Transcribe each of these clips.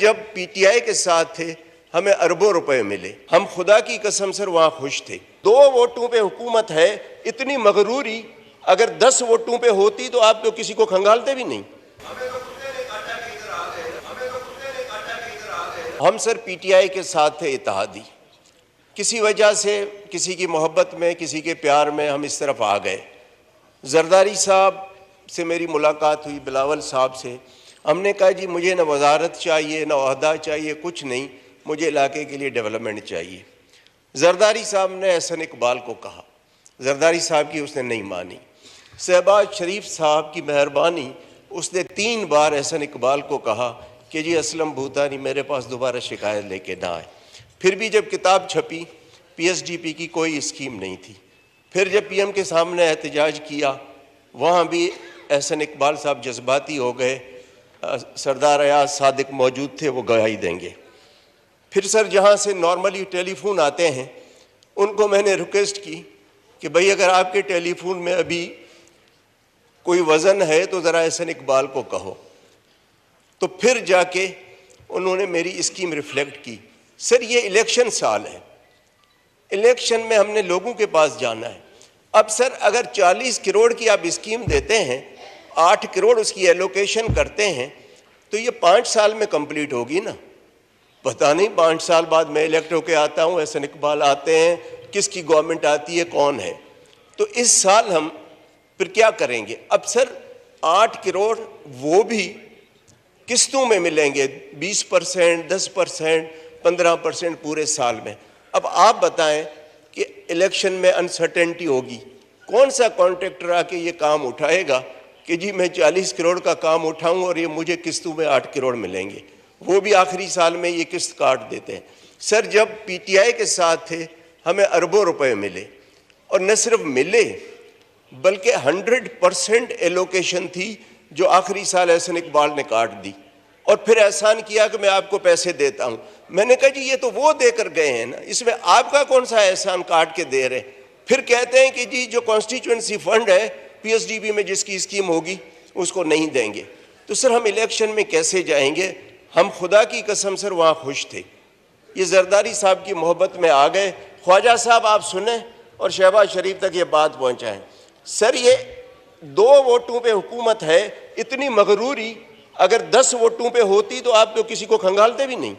जब पीटीआई के साथ थे हमें अरबों रुपए मिले। हम खुदा की कसम सर वहां खुश थे। 2 वोटों पे हुकूमत है, इतनी मगरूरी अगर 10 वोटों पे होती तो आप तो किसी को खंगालते भी नहीं। हम सर पीटीआई के साथ थे इत्तेहादी, किसी वजह से किसी की मोहब्बत में किसी के प्यार में हम इस तरफ आ गए। जरदारी साहब से मेरी मुलाकात हुई, बिलावल साहब से। हमने कहा जी मुझे न वजारत चाहिए न ओहदा चाहिए, कुछ नहीं, मुझे इलाके के लिए डेवलपमेंट चाहिए। जरदारी साहब ने एहसन इकबाल को कहा, जरदारी साहब की उसने नहीं मानी। शहबाज शरीफ साहब की मेहरबानी, उसने 3 बार एहसन इकबाल को कहा कि जी असलम भूतानी मेरे पास दोबारा शिकायत लेके ना आए। फिर भी जब किताब छपी, पीएसडीपी की कोई स्कीम नहीं थी। फिर जब पीएम के सामने एहतजाज किया, वहाँ भी एहसन इकबाल साहब जज्बाती हो गए। सरदार अयाज सादिक मौजूद थे, वो गवाही देंगे। फिर सर जहाँ से नॉर्मली टेलीफोन आते हैं, उनको मैंने रिक्वेस्ट की कि भाई अगर आपके टेलीफोन में अभी कोई वज़न है तो ज़रा एहसन इकबाल को कहो। तो फिर जाके उन्होंने मेरी स्कीम रिफ्लेक्ट की। सर ये इलेक्शन साल है, इलेक्शन में हमने लोगों के पास जाना है। अब सर अगर 40 करोड़ की आप स्कीम देते हैं, 8 करोड़ उसकी एलोकेशन करते हैं, तो ये 5 साल में कंप्लीट होगी ना। पता नहीं 5 साल बाद मैं इलेक्ट होकर आता हूँ, एहसन इकबाल आते हैं, किसकी गवर्नमेंट आती है, कौन है। तो इस साल हम फिर क्या करेंगे। अब सर 8 करोड़ वो भी किस्तों में मिलेंगे, 20%, 10%, 15% पूरे साल में। अब आप बताएं कि इलेक्शन में अनसर्टेनिटी होगी, कौन सा कॉन्ट्रैक्टर आके ये काम उठाएगा कि जी मैं 40 करोड़ का काम उठाऊं और ये मुझे किस्तों में 8 करोड़ मिलेंगे, वो भी आखिरी साल में ये किस्त काट देते हैं। सर जब पीटीआई के साथ थे हमें अरबों रुपए मिले, और न सिर्फ मिले बल्कि 100% एलोकेशन थी जो आखिरी साल एहसन इकबाल ने काट दी। और फिर एहसान किया कि मैं आपको पैसे देता हूं। मैंने कहा जी ये तो वो देकर गए हैं ना, इसमें आपका कौन सा एहसान काट के दे रहे। फिर कहते हैं कि जी जो कॉन्स्टिट्यूएंसी फंड है पीएसडीबी में जिसकी स्कीम होगी उसको नहीं देंगे। तो सर हम इलेक्शन में कैसे जाएंगे। हम खुदा की कसम सर वहाँ खुश थे, ये जरदारी साहब की मोहब्बत में आ गए। ख्वाजा साहब आप सुने और शहबाज शरीफ तक ये बात पहुँचाएँ। सर ये 2 वोटों पे हुकूमत है, इतनी मगरूरी अगर 10 वोटों पे होती तो आप तो किसी को खंगालते भी नहीं।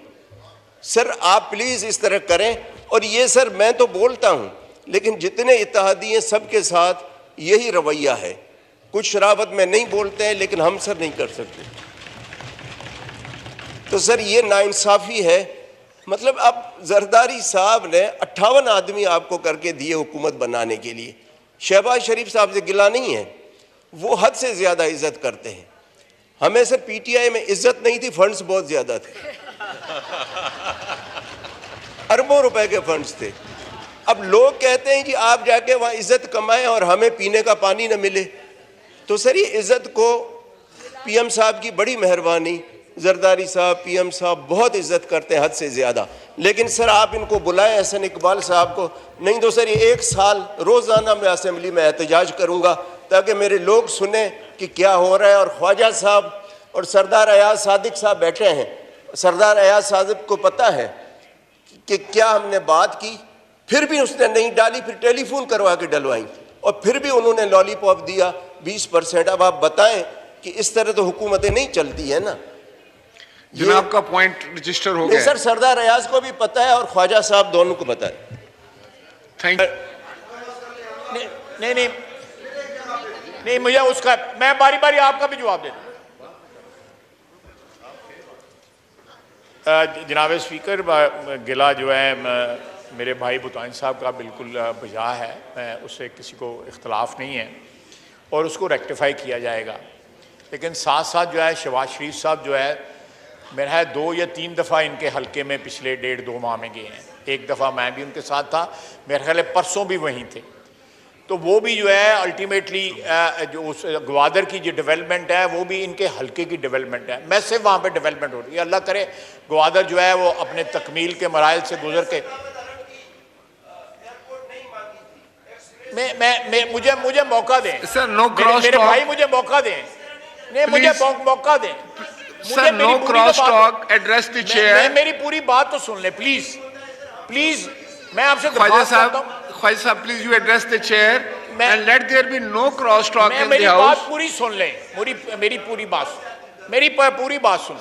सर आप प्लीज़ इस तरह करें। और ये सर मैं तो बोलता हूँ, लेकिन जितने इत्तेहादी हैं सबके साथ यही रवैया है। कुछ शराबत में नहीं बोलते हैं, लेकिन हम सर नहीं कर सकते। तो सर ये नाइंसाफ़ी है। मतलब अब जरदारी साहब ने 58 आदमी आपको करके दिए हुकूमत बनाने के लिए। शहबाज शरीफ साहब से गिला नहीं है, वो हद से ज़्यादा इज्जत करते हैं। हमें सर पीटीआई में इज्जत नहीं थी, फंड्स बहुत ज़्यादा थे, अरबों रुपए के फंड्स थे। अब लोग कहते हैं जी आप जाके वहाँ इज्जत कमाएं और हमें पीने का पानी न मिले। तो सर ये इज्जत को पीएम साहब की बड़ी मेहरबानी, जरदारी साहब पीएम साहब बहुत इज्जत करते हैं हद से ज़्यादा। लेकिन सर आप इनको बुलाएं एहसन इकबाल साहब को, नहीं तो सर ये 1 साल रोज़ाना मैं असेंबली में एहतजाज करूँगा ताकि मेरे लोग सुने कि क्या हो रहा है। और ख्वाजा साहब और सरदार अयाज सादिक साहब बैठे हैं। सरदार अयाज सादिक को पता है कि क्या हमने बात की, फिर भी उसने नहीं डाली। फिर टेलीफोन करवा के डलवाई और फिर भी उन्होंने लॉलीपॉप दिया 20%। अब आप बताएं कि इस तरह तो हुकूमतें नहीं चलती है ना। जनाब का पॉइंट रजिस्टर हो गया। सर सरदार अयाज को भी पता है और ख्वाजा साहब दोनों को पता है। Thank you. नहीं मुझे उसका, मैं बारी बारी आपका भी जवाब देता हूं। जनाब स्पीकर, गिला जो है मेरे भाई भूतान साहब का बिल्कुल बजा है, मैं उससे किसी को इख्तलाफ नहीं है और उसको रेक्टिफाई किया जाएगा। लेकिन साथ साथ जो है शहबाज शरीफ साहब जो है मेरा है 2 या 3 दफ़ा इनके हल्के में पिछले 1.5-2 माह में गए हैं। एक दफ़ा मैं भी उनके साथ था, मेरे ख्याल परसों भी वहीं थे। तो वो भी जो है अल्टीमेटली जो उस ग्वादर की जो डेवलपमेंट है वो भी इनके हल्के की डेवलपमेंट है। मैसिव वहाँ पे डेवलपमेंट हो रही है। अल्लाह करे ग्वादर जो है वो अपने तकमील के मराइल से गुजर के मुझे मौका दें सर, नो क्रॉस मेरे भाई, मुझे मौका दें। नहीं मुझे मौका दें Sir, no cross talk. Address the chair. मेरी पूरी बात तो सुन ले प्लीज प्लीज। मैं आपसे Khwaja Sahab, please you address the chair and let there be no cross talk in the मेरी house. बात पूरी सुन ले, मेरी पूरी बात सुन।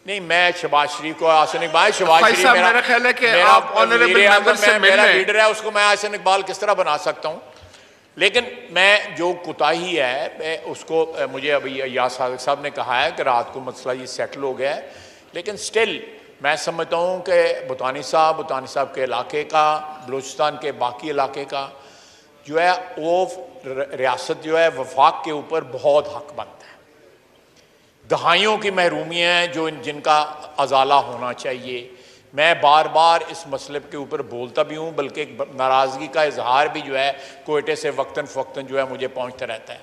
नहीं, मैं शहबाज शरीफ को, आसन इकबाल, शहबाज शरीफ मेरा ख्याल है कि आप ऑनरेबल मेंबर से मेरा लीडर है, उसको मैं आसन इकबाल किस तरह बना सकता हूं। लेकिन मैं जो कुताही है मैं उसको, मुझे अभी याद साहब ने कहा है कि रात को मसला ये सेटल हो गया है, लेकिन स्टिल मैं समझता हूँ कि बुतानी साहब के इलाके का, बलूचिस्तान के बाकी इलाके का जो है वो रियासत जो है वफाक के ऊपर बहुत हकमंद है। दहाइयों की महरूमी है जो जिनका अजाला होना चाहिए। मैं बार बार इस मसले के ऊपर बोलता भी हूँ, बल्कि नाराज़गी का इजहार भी जो है कोयटे से वक्तन फ़वक्तन जो है मुझे पहुँचता रहता है।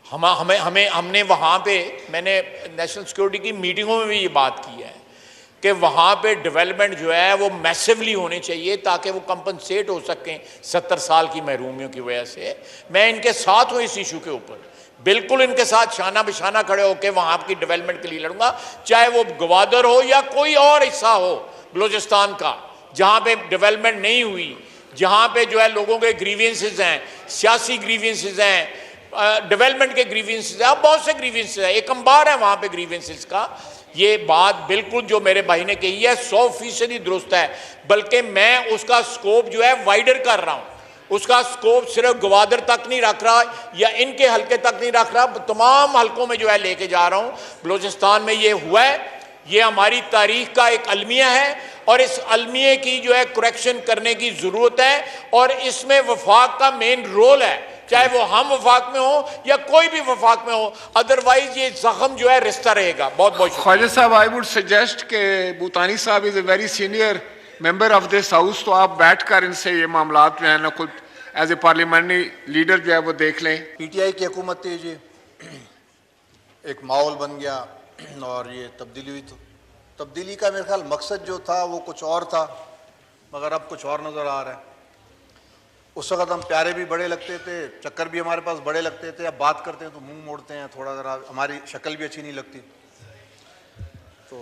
हमने वहाँ पे, मैंने नेशनल सिक्योरिटी की मीटिंगों में भी ये बात की है कि वहाँ पे डेवलपमेंट जो है वो मैसिवली होने चाहिए ताकि वो कंपनसेट हो सकें 70 साल की महरूमियों की वजह से। मैं इनके साथ हूँ इस इशू के ऊपर, बिल्कुल इनके साथ शाना बिशाना खड़े होकर वहाँ की डेवलपमेंट के लिए लड़ूंगा, चाहे वो गवादर हो या कोई और हिस्सा हो बलूचिस्तान का जहाँ पे डेवलपमेंट नहीं हुई, जहाँ पे जो है लोगों के ग्रीवेंसेस हैं, सियासी ग्रीवेंसेस हैं, डेवलपमेंट के ग्रीवेंसेस हैं, बहुत से ग्रीवेंसेस हैं, एक अंबार है वहाँ पे ग्रीवेंसेस का। ये बात बिल्कुल जो मेरे भाई ने कही है 100% दुरुस्त है, बल्कि मैं उसका स्कोप जो है वाइडर कर रहा हूँ। उसका स्कोप सिर्फ गवादर तक नहीं रख रहा या इनके हल्के तक नहीं रख रहा, तमाम हल्कों में जो है लेके जा रहा हूँ। बलूचिस्तान में ये हुआ है, ये हमारी तारीख का एक अलमिया है और इस अलमिया की जो है करेक्शन करने की ज़रूरत है और इसमें वफाक का मेन रोल है, चाहे वो हम वफाक में हो या कोई भी वफाक में हो, अदरवाइज ये जख्म जो है रिश्ता रहेगा। बहुत बहुत Khwaja Sahab, I would suggest के बुतानी साहब is a very senior member of this house, तो आप बैठकर इनसे ये मामलात में है ना खुद एज ए पार्लियामेंट्री लीडर जो है वो देख लें। पीटीआई की हुकूमत थी जी, एक माहौल बन गया और ये तब्दीली हुई। तो तब्दीली का मेरे ख्याल मकसद जो था वो कुछ और था, मगर अब कुछ और नज़र आ रहा है। उस वक़्त हम प्यारे भी बड़े लगते थे, चक्कर भी हमारे पास बड़े लगते थे, अब बात करते हैं तो मुंह मोड़ते हैं, थोड़ा ज़रा हमारी शक्ल भी अच्छी नहीं लगती। तो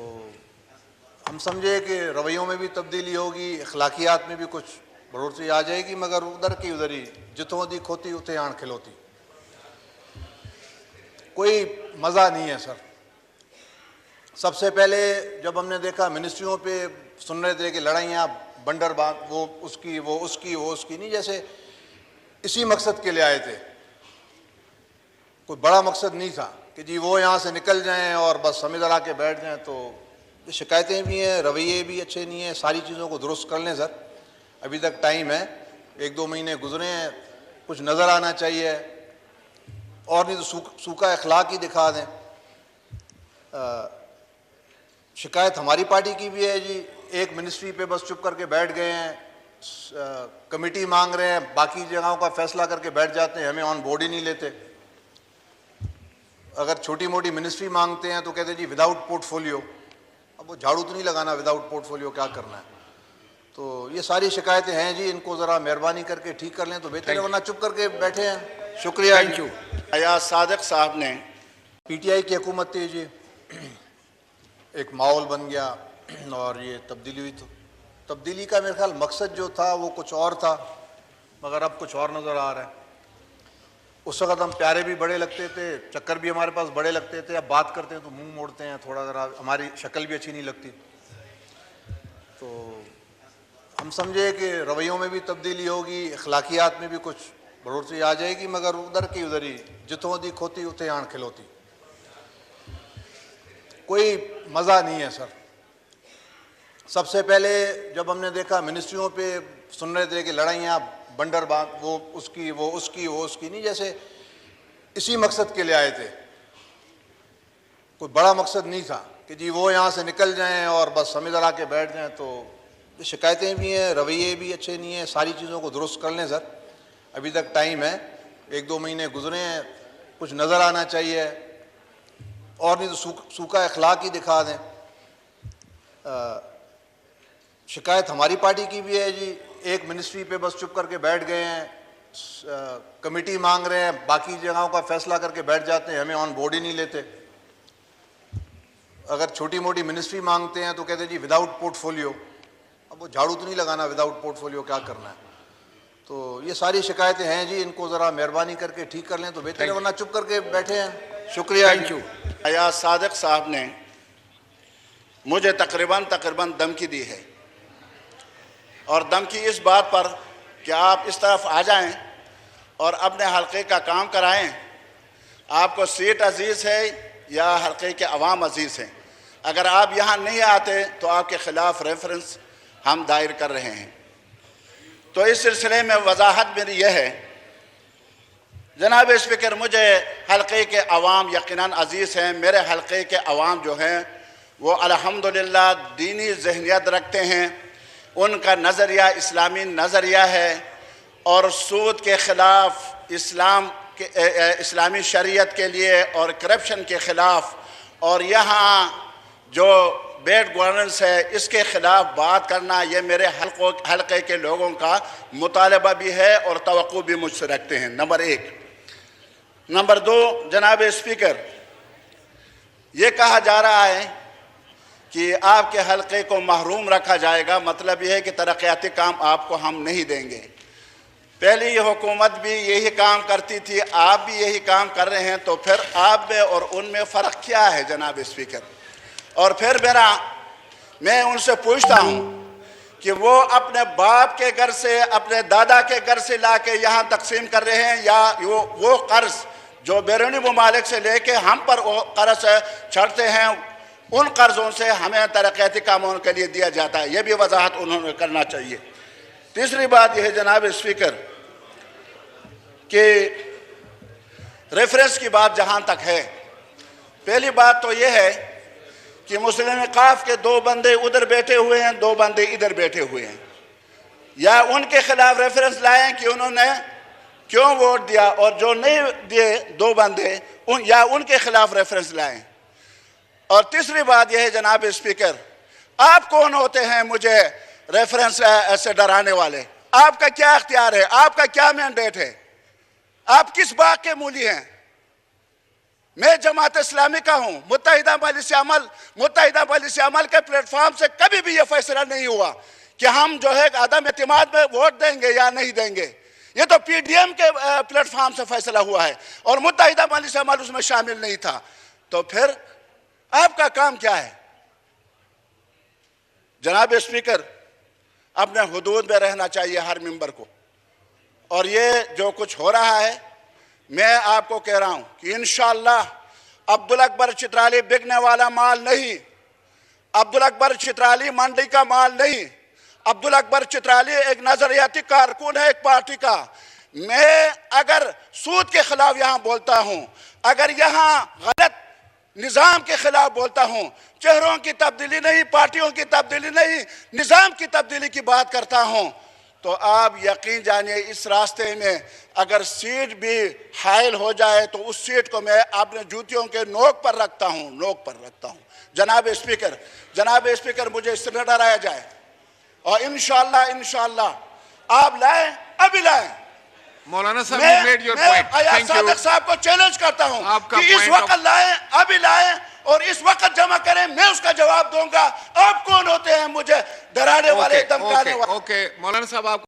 हम समझे कि रवैयों में भी तब्दीली होगी, अखलाकियात में भी कुछ बढ़ोतरी आ जाएगी, मगर उधर की उधर ही जितों दी खोती उते आण खिलौती, कोई मज़ा नहीं है सर। सबसे पहले जब हमने देखा मिनिस्ट्रियों पे सुन रहे थे कि लड़ाइयाँ बंडर बांध, वो उसकी नहीं, जैसे इसी मकसद के लिए आए थे, कोई बड़ा मकसद नहीं था कि जी वो यहाँ से निकल जाएं और बस हम इधर आके बैठ जाएं। तो ये शिकायतें भी हैं, रवैये भी अच्छे नहीं हैं, सारी चीज़ों को दुरुस्त कर लें सर, अभी तक टाइम है, 1-2 महीने गुजरे हैं, कुछ नज़र आना चाहिए, और नहीं तो सूखा अखलाक ही दिखा दें। शिकायत हमारी पार्टी की भी है जी, एक मिनिस्ट्री पे बस चुप करके बैठ गए हैं, कमेटी मांग रहे हैं, बाकी जगहों का फैसला करके बैठ जाते हैं, हमें ऑन बोर्ड ही नहीं लेते। अगर छोटी मोटी मिनिस्ट्री मांगते हैं तो कहते हैं जी विदाउट पोर्टफोलियो। अब वो झाड़ू तो नहीं लगाना, विदाउट पोर्टफोलियो क्या करना है। तो ये सारी शिकायतें हैं जी, इनको ज़रा मेहरबानी करके ठीक कर लें तो बेहतर है, वरना चुप करके बैठे हैं। शुक्रिया। Thank you. अयाज सादिक साहब ने पीटीआई की हुकूमत थी जी, एक माहौल बन गया और ये तब्दीली हुई। तो तब्दीली का मेरे ख्याल मकसद जो था वो कुछ और था, मगर अब कुछ और नज़र आ रहा है। उस वक़्त हम प्यारे भी बड़े लगते थे, चक्कर भी हमारे पास बड़े लगते थे, अब बात करते हैं तो मुंह मोड़ते हैं, थोड़ा ज़रा हमारी शक्ल भी अच्छी नहीं लगती। तो हम समझे कि रवैयों में भी तब्दीली होगी, अखलाकियात में भी कुछ बढ़ोतरी आ जाएगी, मगर उधर की उधर ही जितों दी खोती उते आण खिलौती, कोई मज़ा नहीं है सर। सबसे पहले जब हमने देखा मिनिस्ट्रियों पे सुन रहे थे कि लड़ाइयाँ बंडर बांध, वो उसकी नहीं, जैसे इसी मकसद के लिए आए थे, कोई बड़ा मकसद नहीं था कि जी वो यहाँ से निकल जाएं और बस हम इधर आके बैठ जाएं। तो ये शिकायतें भी हैं, रवैये भी अच्छे नहीं हैं, सारी चीज़ों को दुरुस्त कर लें सर, अभी तक टाइम है, 1-2 महीने गुजरे हैं, कुछ नज़र आना चाहिए, और नहीं तो सूखा अखलाक ही दिखा दें। शिकायत हमारी पार्टी की भी है जी, एक मिनिस्ट्री पे बस चुप करके बैठ गए हैं, कमेटी मांग रहे हैं, बाकी जगहों का फैसला करके बैठ जाते हैं, हमें ऑन बोर्ड ही नहीं लेते। अगर छोटी मोटी मिनिस्ट्री मांगते हैं तो कहते हैं जी विदाउट पोर्टफोलियो। अब वो झाड़ू तो नहीं लगाना, विदाउट पोर्टफोलियो क्या करना है। तो ये सारी शिकायतें हैं जी, इनको ज़रा मेहरबानी करके ठीक कर लें तो बेहतर है, वरना चुप करके बैठे हैं। शुक्रिया। Thank you. अयाज सादिक साहब ने मुझे तकरीबन धमकी दी है, और धमकी इस बात पर कि आप इस तरफ आ जाएं और अपने हल्के का काम कराएं। आपको सीट अजीज़ है या हल्के के अवाम अजीज़ हैं। अगर आप यहाँ नहीं आते तो आपके ख़िलाफ़ रेफरेंस हम दायर कर रहे हैं। तो इस सिलसिले में वजाहत मेरी यह है, जनाब स्पीकर, मुझे हल्के के अवाम यकीनन अजीज़ हैं। मेरे हल्के के अवाम जो हैं वो अल्हम्दुलिल्लाह दीनी ज़हनियत रखते हैं। उनका नज़रिया इस्लामी नज़रिया है और सूद के ख़िलाफ़, इस्लामी शरीयत के लिए और करप्शन के ख़िलाफ़, और यहाँ जो बैड गवर्नेंस है इसके ख़िलाफ़ बात करना, ये मेरे हल्के के लोगों का मुतालबा भी है और तवक्को भी मुझसे रखते हैं। नंबर एक। नंबर दो, जनाब स्पीकर, ये कहा जा रहा है कि आपके हल्के को महरूम रखा जाएगा। मतलब यह है कि तरक्याती काम आपको हम नहीं देंगे। पहले ये हुकूमत भी यही काम करती थी, आप भी यही काम कर रहे हैं, तो फिर आप में और उनमें फ़र्क क्या है जनाब स्पीकर? और फिर मैं उनसे पूछता हूँ कि वो अपने बाप के घर से, अपने दादा के घर से ला के यहाँ तकसीम कर रहे हैं, या वो कर्ज जो बैरूनी ममालिक से लेके हम पर वो कर्ज चढ़ते हैं, उन कर्ज़ों से हमें तरक्याती कामों के लिए दिया जाता है। ये भी वजाहत उन्होंने करना चाहिए। तीसरी बात यह है जनाब स्पीकर कि रेफरेंस की बात जहाँ तक है, पहली बात तो यह है कि मुस्लिम काफ के 2 बंदे उधर बैठे हुए हैं, 2 बंदे इधर बैठे हुए हैं। या उनके खिलाफ रेफरेंस लाएं कि उन्होंने क्यों वोट दिया, और जो नहीं दिए 2 बंदे या उनके खिलाफ रेफरेंस लाएं। और तीसरी बात यह है जनाब स्पीकर, आप कौन होते हैं मुझे रेफरेंस ऐसे डराने वाले? आपका क्या अख्तियार है? आपका क्या मैंडेट है? आप किस बाग के मूली हैं? मैं जमात इस्लामी का हूं। मुत्तहिदा मजलिस अमल के प्लेटफॉर्म से कभी भी यह फैसला नहीं हुआ कि हम जो है अदम एतमाद में वोट देंगे या नहीं देंगे। ये तो पीडीएम के प्लेटफॉर्म से फैसला हुआ है और मुत्तहिदा मजलिस अमल उसमें शामिल नहीं था। तो फिर आपका काम क्या है? जनाब स्पीकर, अपने हुदूद में रहना चाहिए हर मेंबर को। और ये जो कुछ हो रहा है, मैं आपको कह रहा हूं कि इंशाअल्लाह अब्दुल अकबर चित्राली बिकने वाला माल नहीं, अब्दुल अकबर चित्राली मंडी का माल नहीं। अब्दुल अकबर चित्राली एक नजरियाती कारकुन है एक पार्टी का। मैं अगर सूद के खिलाफ यहां बोलता हूं, अगर यहां गलत निज़ाम के खिलाफ बोलता हूं, चेहरों की तब्दीली नहीं, पार्टियों की तब्दीली नहीं, निज़ाम की तब्दीली की बात करता हूं, तो आप यकीन जानिए इस रास्ते में अगर सीट भी हायल हो जाए तो उस सीट को मैं अपने जूतियों के नोक पर रखता हूं। जनाब स्पीकर, मुझे इससे न डराया जाए। और इंशाअल्लाह आप लाएं, अभी लाएं। मौलाना साहब, you made your point. Thank you. Sadiq साहब को चैलेंज करता हूं आपका कि इस वक्त लाएं, अभी लाएं और इस वक्त जमा करें। मैं उसका जवाब दूंगा। आप कौन होते हैं मुझे डराने वाले, धमकाने वाले? ओके, मौलाना साहब आप